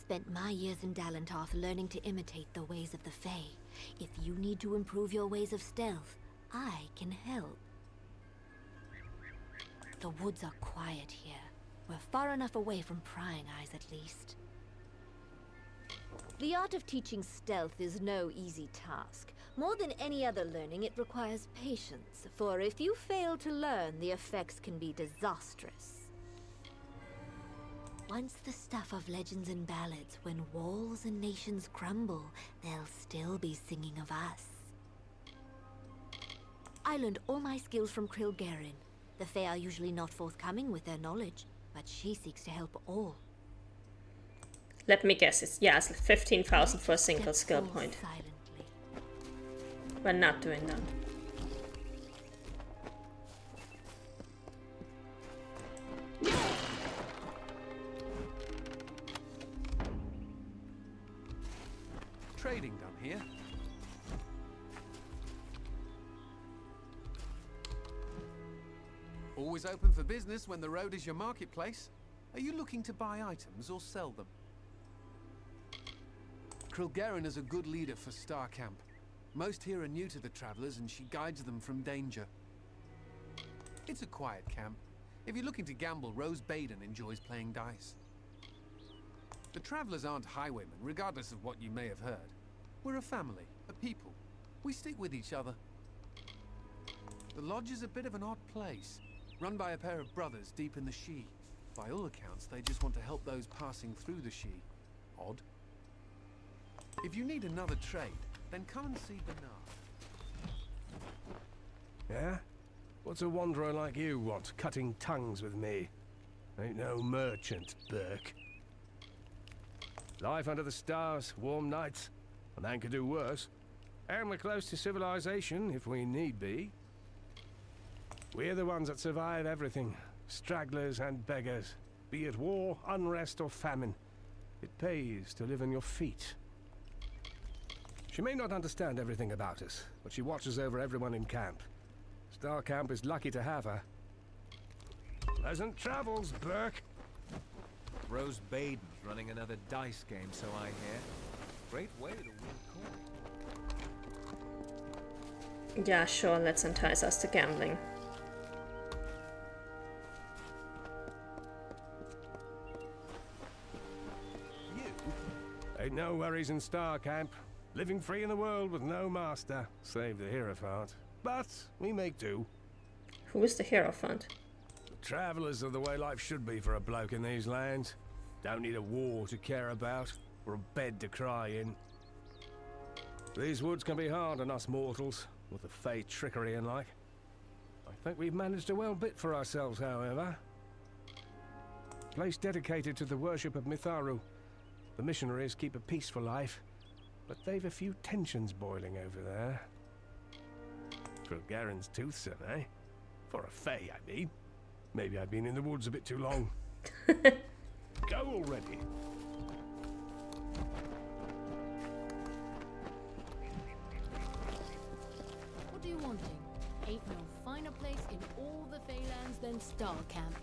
spent my years in Dalentarth learning to imitate the ways of the Fae. If you need to improve your ways of stealth, I can help. The woods are quiet here. We're far enough away from prying eyes, at least. The art of teaching stealth is no easy task. More than any other learning, it requires patience, for if you fail to learn, the effects can be disastrous. Once the stuff of legends and ballads, when walls and nations crumble, they'll still be singing of us. I learned all my skills from Krilgarin. The Fae are usually not forthcoming with their knowledge, but she seeks to help all. Let me guess, it's 15,000 for a single skill point. Silently. We're not doing that. Trading done here. Always open for business when the road is your marketplace. Are you looking to buy items or sell them? Krilgarin is a good leader for Star Camp. Most here are new to the travelers and she guides them from danger. It's a quiet camp. If you're looking to gamble, Rose Baden enjoys playing dice. The travelers aren't highwaymen, regardless of what you may have heard. We're a family, a people. We stick with each other. The lodge is a bit of an odd place, run by a pair of brothers deep in the She. By all accounts, they just want to help those passing through the She. Odd. If you need another trade, then come and see Bernard. Yeah? What's a wanderer like you want, cutting tongues with me? Ain't no merchant, Burke. Life under the stars, warm nights. A man could do worse. And we're close to civilization, if we need be. We're the ones that survive everything. Stragglers and beggars. Be it war, unrest, or famine. It pays to live on your feet. She may not understand everything about us, but she watches over everyone in camp. Star Camp is lucky to have her. Pleasant travels, Burke. Rose Baden's running another dice game, so I hear. Great way to win coin. Yeah, sure, let's entice us to gambling. Ain't no worries in Star Camp. Living free in the world with no master, save the Hierophant. But we make do. Who is the Hierophant? Travelers are the way life should be for a bloke in these lands. Don't need a war to care about, or a bed to cry in. These woods can be hard on us mortals, with the Fae trickery and like. I think we've managed a well bit for ourselves, however. Place dedicated to the worship of Mitharu. The missionaries keep a peaceful life, but they've a few tensions boiling over there. Krilgarin's toothsome, eh? For a Fae, I mean. Maybe I've been in the woods a bit too long. Go already. What are you wanting? Ain't no finer place in all the Feylands than Star Camp.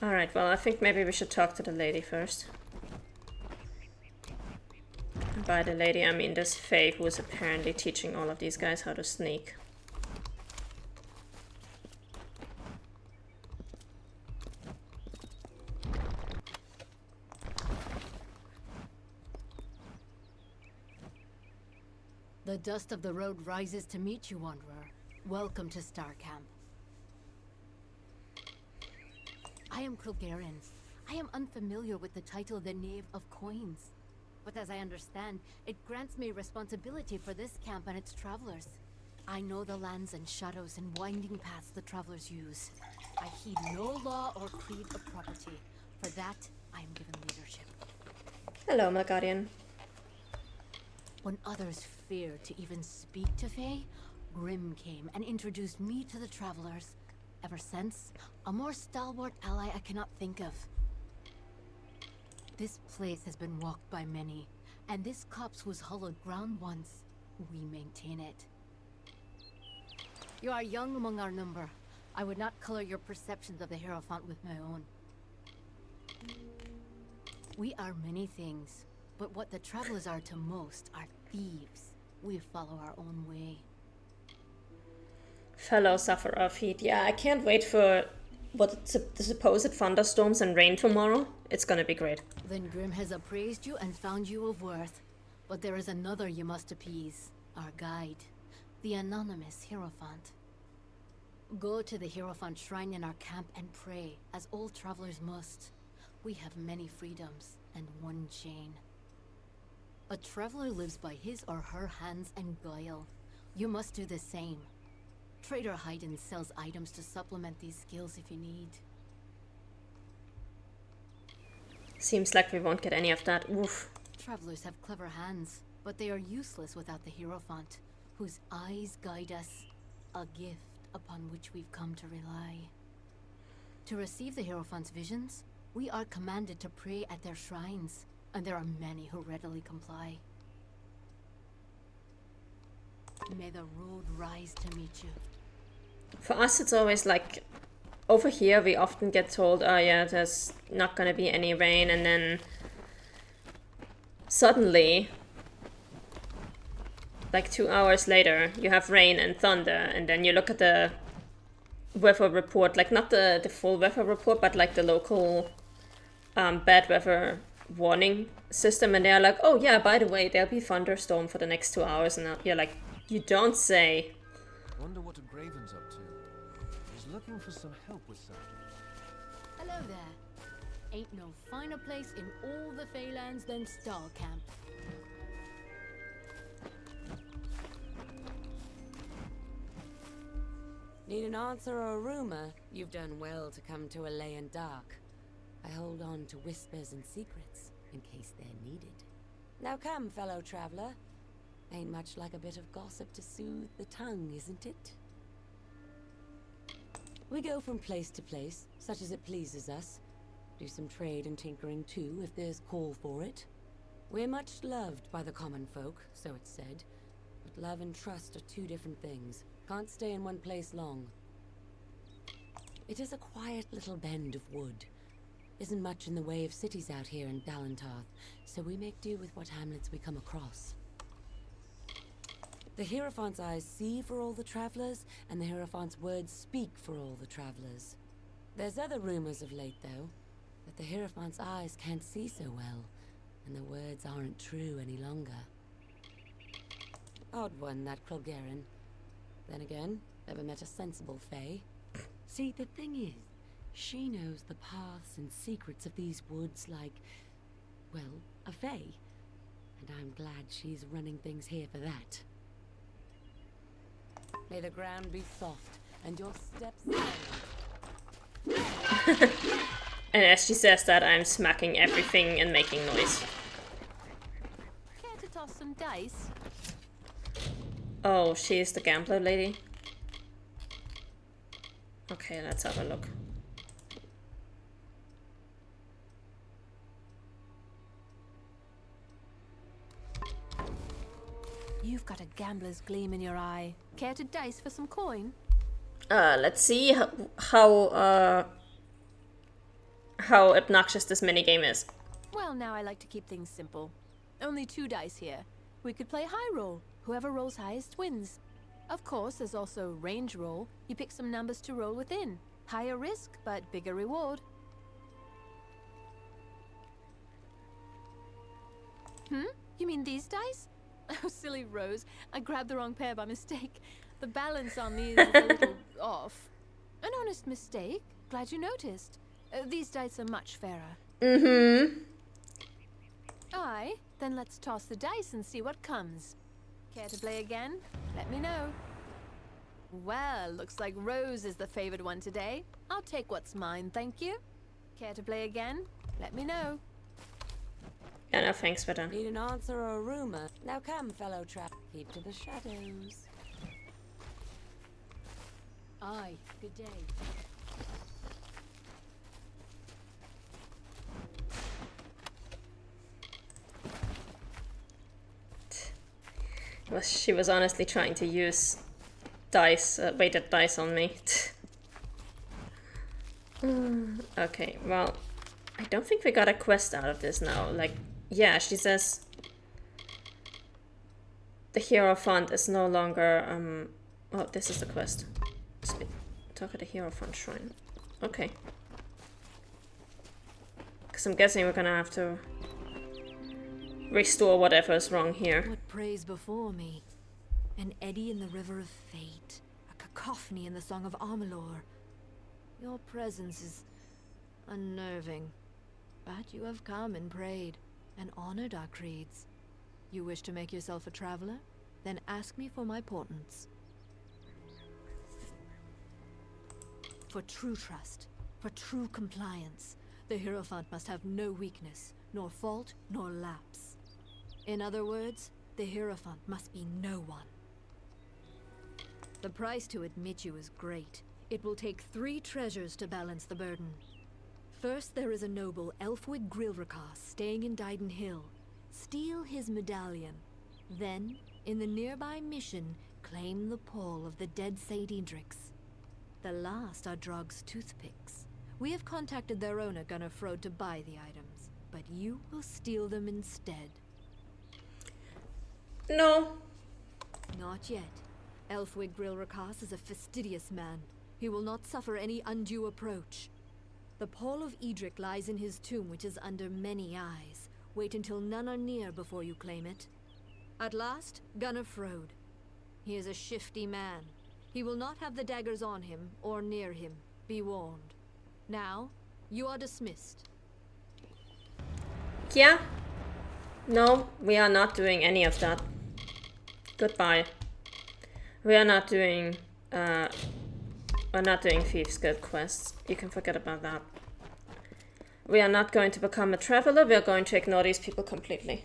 Alright, well, I think maybe we should talk to the lady first. And by the lady, I mean this Fae who is apparently teaching all of these guys how to sneak. The dust of the road rises to meet you, Wanderer. Welcome to Star Camp. I am Krilgarin. I am unfamiliar with the title the Knave of Coins. But as I understand, it grants me responsibility for this camp and its travelers. I know the lands and shadows and winding paths the travelers use. I heed no law or creed of property. For that, I am given leadership. Hello, my guardian. When others feared to even speak to Fae, Grim came and introduced me to the travelers. Ever since, a more stalwart ally I cannot think of. This place has been walked by many, and this copse was hollowed ground once. We maintain it. You are young among our number. I would not color your perceptions of the Hierophant with my own. We are many things, but what the travelers are to most are thieves. We follow our own way. Fellow sufferer of heat. Yeah, I can't wait for the supposed thunderstorms and rain tomorrow. It's gonna be great. Then Grim has appraised you and found you of worth. But there is another you must appease. Our guide. The anonymous Hierophant. Go to the Hierophant shrine in our camp and pray, as all travelers must. We have many freedoms and one chain. A traveler lives by his or her hands and guile. You must do the same. Trader Haydn sells items to supplement these skills if you need. Seems like we won't get any of that. Oof. Travelers have clever hands, but they are useless without the Hierophant, whose eyes guide us. A gift upon which we've come to rely. To receive the Hierophant's visions, we are commanded to pray at their shrines, and there are many who readily comply. May the road rise to meet you. For us, it's always like, over here we often get told, oh yeah, there's not gonna be any rain, and then suddenly, like 2 hours later, you have rain and thunder, and then you look at the weather report, like not the full weather report, but like the local bad weather warning system, and they're like, oh yeah, by the way, there'll be thunderstorm for the next 2 hours, and you're like, you don't say. Wonder what a Graven's up to. He's looking for some help with something. Hello there. Ain't no finer place in all the Feylands than Star Camp. Need an answer or a rumor? You've done well to come to a Alayan dark. I hold on to whispers and secrets in case they're needed. Now come, fellow traveler. Ain't much like a bit of gossip to soothe the tongue, isn't it? We go from place to place, such as it pleases us. Do some trade and tinkering too, if there's call for it. We're much loved by the common folk, so it's said. But love and trust are two different things. Can't stay in one place long. It is a quiet little bend of wood. Isn't much in the way of cities out here in Dalentarth, so we make do with what hamlets we come across. The Hierophant's eyes see for all the travelers, and the Hierophant's words speak for all the travelers. There's other rumors of late, though, that the Hierophant's eyes can't see so well, and the words aren't true any longer. Odd one, that Krilgarin. Then again, never met a sensible Fae. See, the thing is, she knows the paths and secrets of these woods like, well, a Fae. And I'm glad she's running things here for that. May the ground be soft, and your steps silent. And as she says that, I'm smacking everything and making noise. Care to toss some dice? Oh, she's the gambler lady? Okay, let's have a look. You've got a gambler's gleam in your eye. Care to dice for some coin? Let's see how obnoxious this minigame is. Well, now I like to keep things simple. Only 2 dice here. We could play high roll. Whoever rolls highest wins. Of course, there's also range roll. You pick some numbers to roll within. Higher risk, but bigger reward. You mean these dice? Oh, silly Rose. I grabbed the wrong pair by mistake. The balance on these is a little off. An honest mistake. Glad you noticed. These dice are much fairer. Mm-hmm. Aye, then let's toss the dice and see what comes. Care to play again? Let me know. Well, looks like Rose is the favored one today. I'll take what's mine, thank you. Care to play again? Let me know. Yeah, no thanks for that. Need an answer or a rumor? Now come, fellow trap. Keep to the shadows. Aye, good day. She was honestly trying to use dice, weighted dice on me. Okay, well, I don't think we got a quest out of this now. Like, yeah, she says the Hierophant is no longer, oh, this is the quest. Talk at the Hierophant Shrine. Okay. Because I'm guessing we're gonna have to restore whatever is wrong here. What prays before me? An eddy in the river of fate. A cacophony in the Song of Amalur. Your presence is unnerving. But you have come and prayed, and honored our creeds. You wish to make yourself a traveler? Then ask me for my portents. For true trust, for true compliance, the Hierophant must have no weakness, nor fault, nor lapse. In other words, the Hierophant must be no one. The price to admit you is great. It will take 3 treasures to balance the burden. First, there is a noble Elfwig Grilrakas staying in Dyden Hill. Steal his medallion. Then, in the nearby mission, claim the pall of the dead Saint Edrix. The last are Drog's toothpicks. We have contacted their owner, Gunnar Frode, to buy the items, but you will steal them instead. No. Not yet. Elfwig Grilrakas is a fastidious man. He will not suffer any undue approach. The Pall of Edric lies in his tomb, which is under many eyes. Wait until none are near before you claim it. At last, Gunnar Frode. He is a shifty man. He will not have the daggers on him or near him. Be warned. Now, you are dismissed. Yeah. No, we are not doing any of that. Goodbye. We are not doing, we're not doing Thieves Guild quests. You can forget about that. We are not going to become a traveler. We are going to ignore these people completely.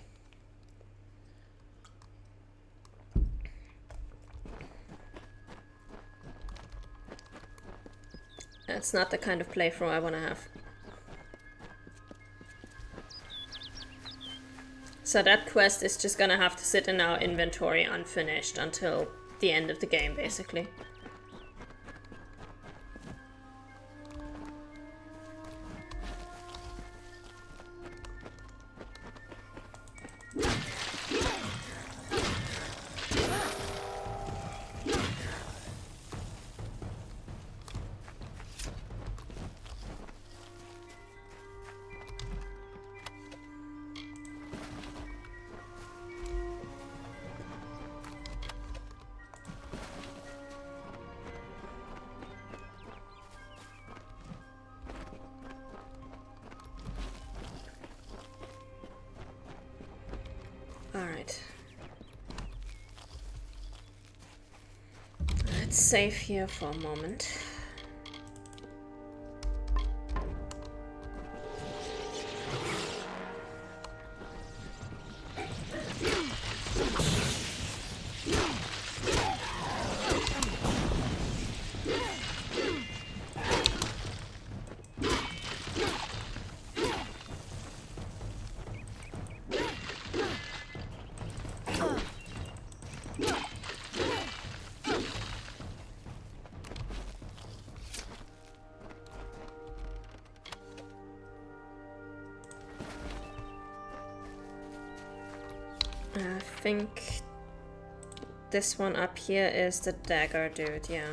That's not the kind of playthrough I want to have. So that quest is just gonna have to sit in our inventory unfinished until the end of the game, basically. Alright. Let's save here for a moment. I think this one up here is the dagger dude, yeah.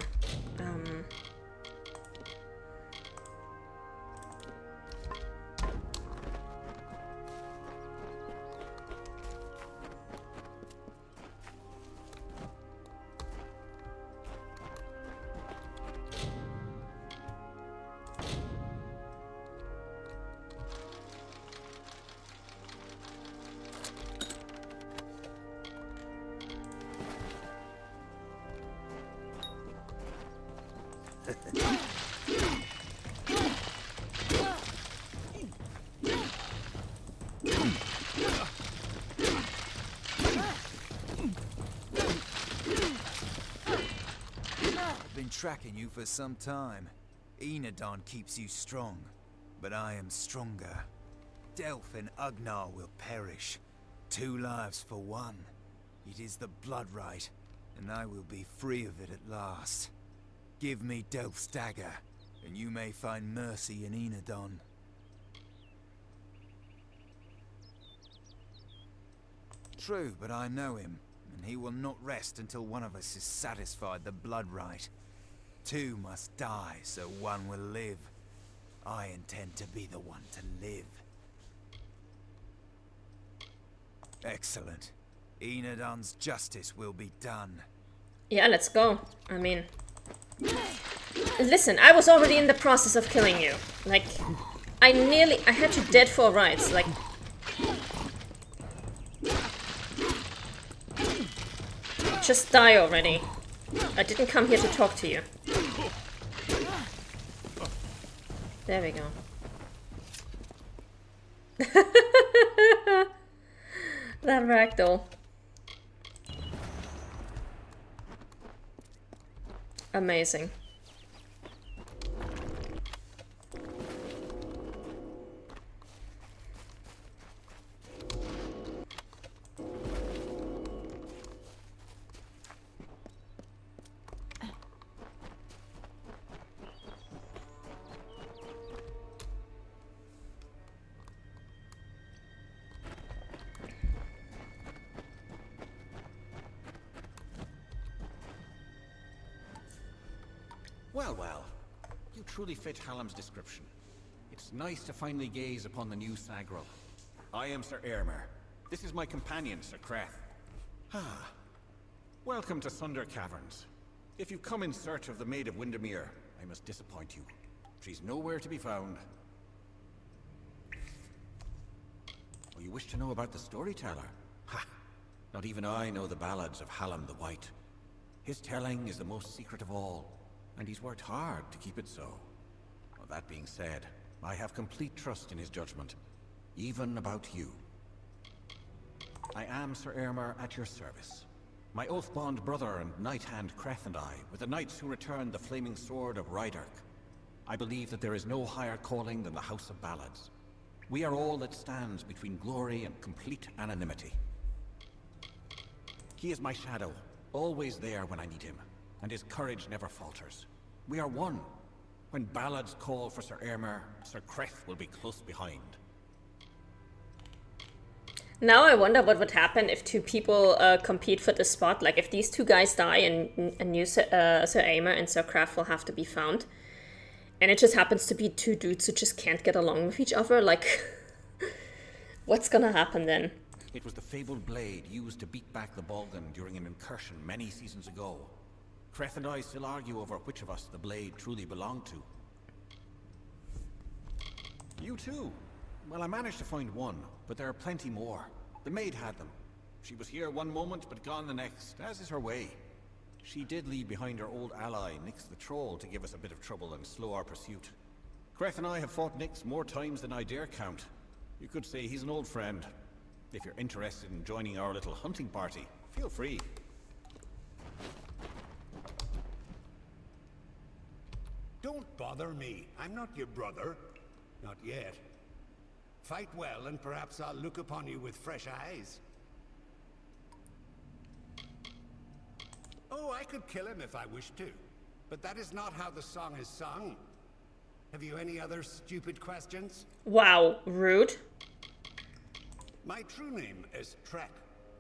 Tracking you for some time. Enadon keeps you strong, but I am stronger. Delph and Ugnar will perish. 2 lives for 1. It is the blood right, and I will be free of it at last. Give me Delph's dagger, and you may find mercy in Enadon. True, but I know him, and he will not rest until one of us is satisfied the blood right. Two must die, so one will live. I intend to be the one to live. Excellent. Enadon's justice will be done. Yeah, let's go. I mean... Listen, I was already in the process of killing you. Like, I had you dead for rights. Like... Just die already. I didn't come here to talk to you. There we go. That ragdoll. Amazing. Well, well. You truly fit Hallam's description. It's nice to finally gaze upon the new Sagro. I am Sir Aylmer. This is my companion, Sir Creth. Ah. Welcome to Sunder Caverns. If you've come in search of the Maid of Windermere, I must disappoint you. She's nowhere to be found. Oh, you wish to know about the storyteller? Ha! Not even I know the ballads of Hallam the White. His telling is the most secret of all, and he's worked hard to keep it so. Well, that being said, I have complete trust in his judgment, even about you. I am Sir Aylmer at your service. My oath-bond brother and knight-hand Creth and I were the knights who returned the flaming sword of Ryderk. I believe that there is no higher calling than the House of Ballads. We are all that stands between glory and complete anonymity. He is my shadow, always there when I need him, and his courage never falters. We are one. When ballads call for Sir Aylmer, Sir Creth will be close behind. Now I wonder what would happen if two people compete for the spot. Like if these two guys die and new Sir Aylmer and Sir Creth will have to be found. And it just happens to be two dudes who just can't get along with each other. Like, what's gonna happen then? It was the fabled blade used to beat back the Balgan during an incursion many seasons ago. Creth and I still argue over which of us the blade truly belonged to. You too? Well, I managed to find one, but there are plenty more. The maid had them. She was here one moment, but gone the next, as is her way. She did leave behind her old ally, Nyx the Troll, to give us a bit of trouble and slow our pursuit. Creth and I have fought Nyx more times than I dare count. You could say he's an old friend. If you're interested in joining our little hunting party, feel free. Don't bother me. I'm not your brother. Not yet. Fight well, and perhaps I'll look upon you with fresh eyes. Oh, I could kill him if I wished to. But that is not how the song is sung. Have you any other stupid questions? Wow, rude. My true name is Trek,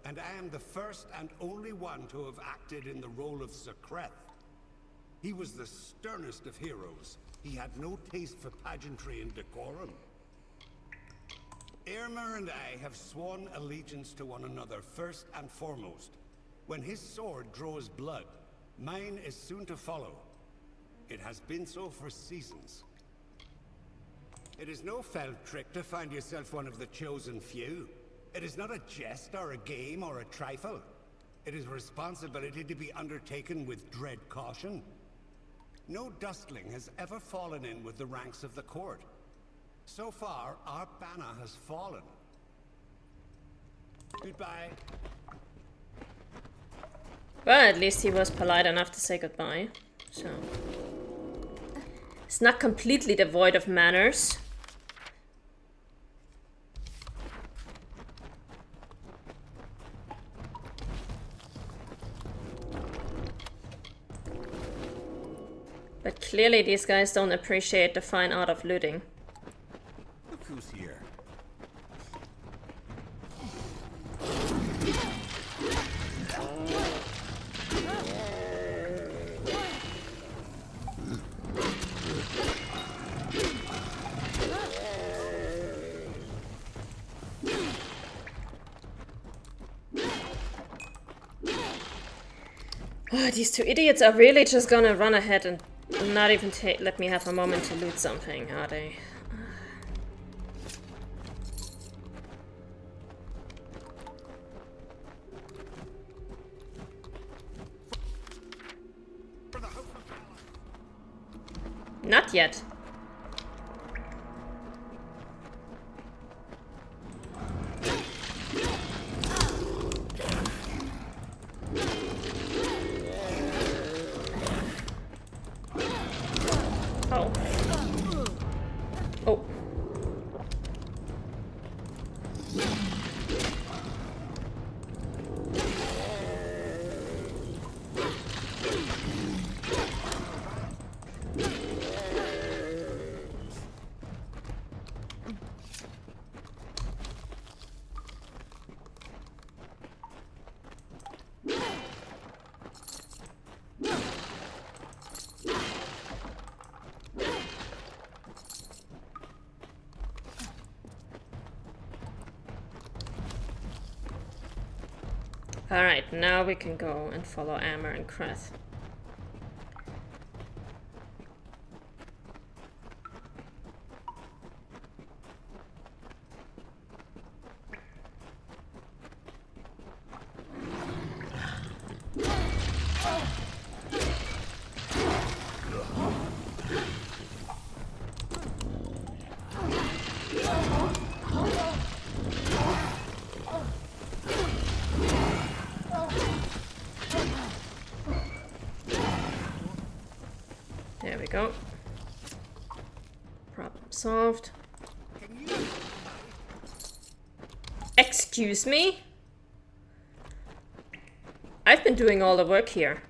and I am the first and only one to have acted in the role of Sir Creth. He was the sternest of heroes. He had no taste for pageantry and decorum. Aylmer and I have sworn allegiance to one another first and foremost. When his sword draws blood, mine is soon to follow. It has been so for seasons. It is no fell trick to find yourself one of the chosen few. It is not a jest or a game or a trifle. It is a responsibility to be undertaken with dread caution. No dustling has ever fallen in with the ranks of the court. So far, our banner has fallen. Goodbye. Well, at least he was polite enough to say goodbye. So it's not completely devoid of manners. But clearly these guys don't appreciate the fine art of looting. Look who's here. Oh, these two idiots are really just gonna run ahead and not even let me have a moment to loot something, are they? Not yet. Oh. Oh. Alright, now we can go and follow Amber and Creth. There we go. Problem solved. Excuse me? I've been doing all the work here.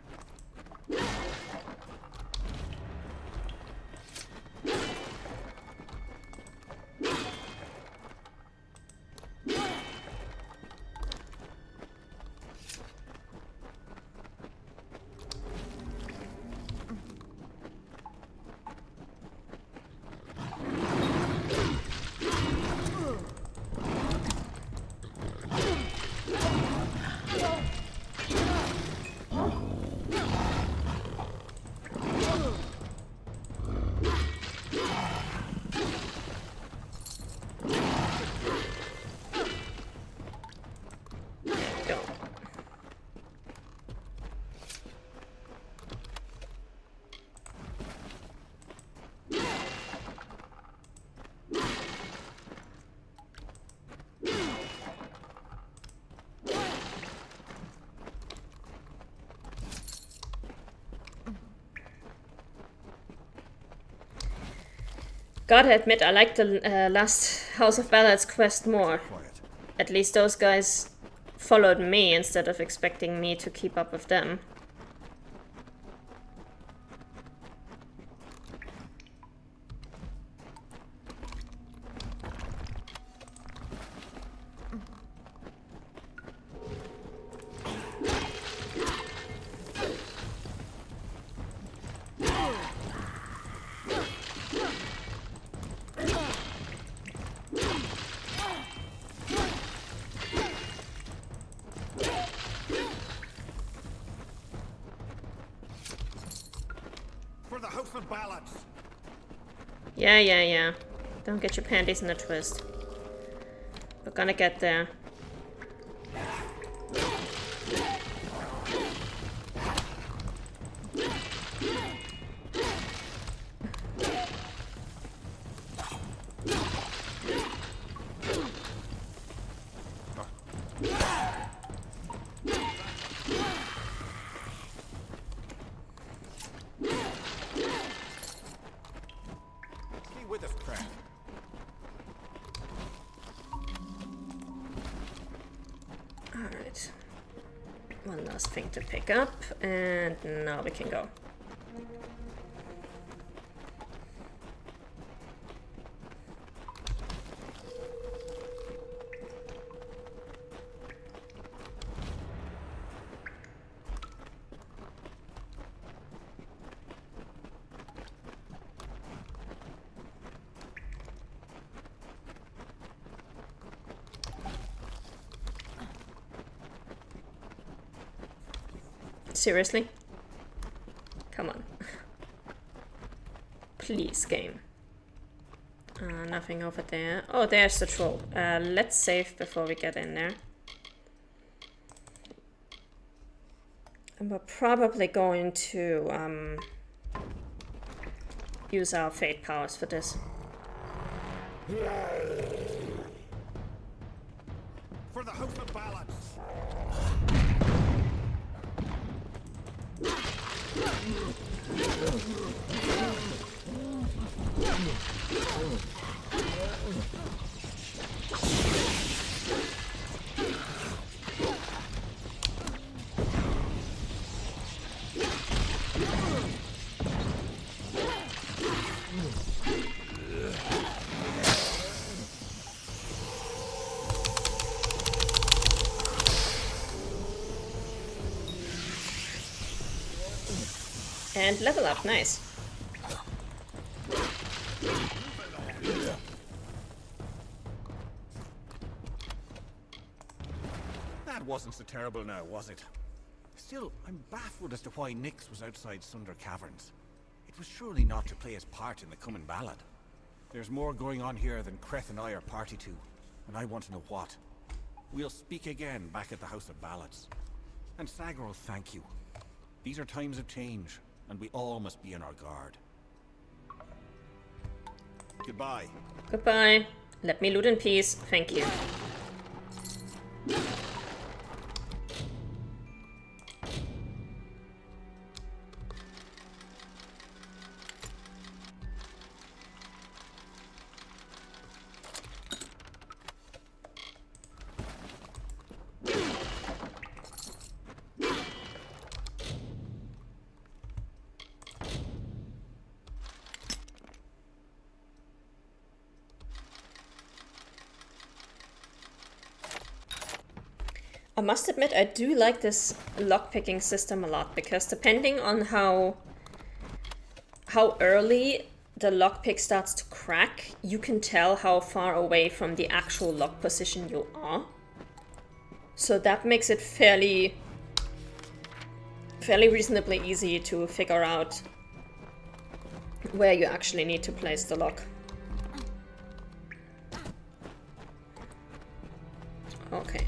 Gotta admit, I like the last House of Ballads quest more. At least those guys followed me instead of expecting me to keep up with them. Yeah. Don't get your panties in a twist. We're gonna get there. Alright. One last thing to pick up, and now we can go. Seriously? Come on. Please, game. Nothing over there. Oh, there's the troll. Let's save before we get in there. And we're probably going to use our fate powers for this. For the House of Balance! And level up, nice. That wasn't so terrible now, was it? Still, I'm baffled as to why Nyx was outside Sunder Caverns. It was surely not to play his part in the coming ballad. There's more going on here than Creth and I are party to, and I want to know what. We'll speak again back at the House of Ballads. And Sagro, thank you. These are times of change, and we all must be on our guard. Goodbye. Goodbye. Let me loot in peace. Thank you. I must admit, I do like this lockpicking system a lot, because depending on how early the lockpick starts to crack, you can tell how far away from the actual lock position you are. So that makes it fairly reasonably easy to figure out where you actually need to place the lock. Okay.